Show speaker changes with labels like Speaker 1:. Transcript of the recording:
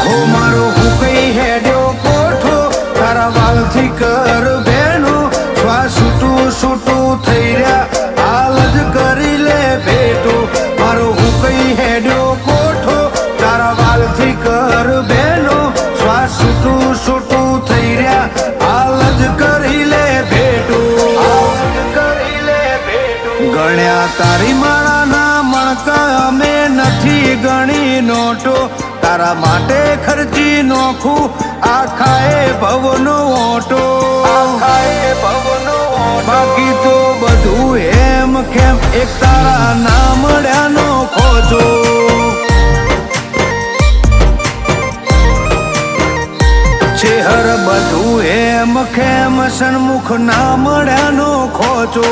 Speaker 1: હો મારો હું કઈ હેડ્યો કોઠો તારા વાલથી કર બેનો શ્વાસ છૂટું છૂટું થઈ રહ્યા હાલ જ કરી લે ભેટો મારો હું કઈ હેડ્યો કોઠો તારા વાલથી કર બેનો શ્વાસ છૂટું છૂટું થઈ રહ્યા હાલ જ કરી લે ભેટો ગણ્યા તારી માળાના મણકા અમે નથી ગણી નોટો તારા માટે ખર્ચી નોખું આખાએ ભવનો ઓટો બાકી તો બધું એમ કેમ એક તારા નામડ્યાનો ખોજો ચહેર બધું એમ ખેમ સન્મુખ નામડ્યાનો ખોજો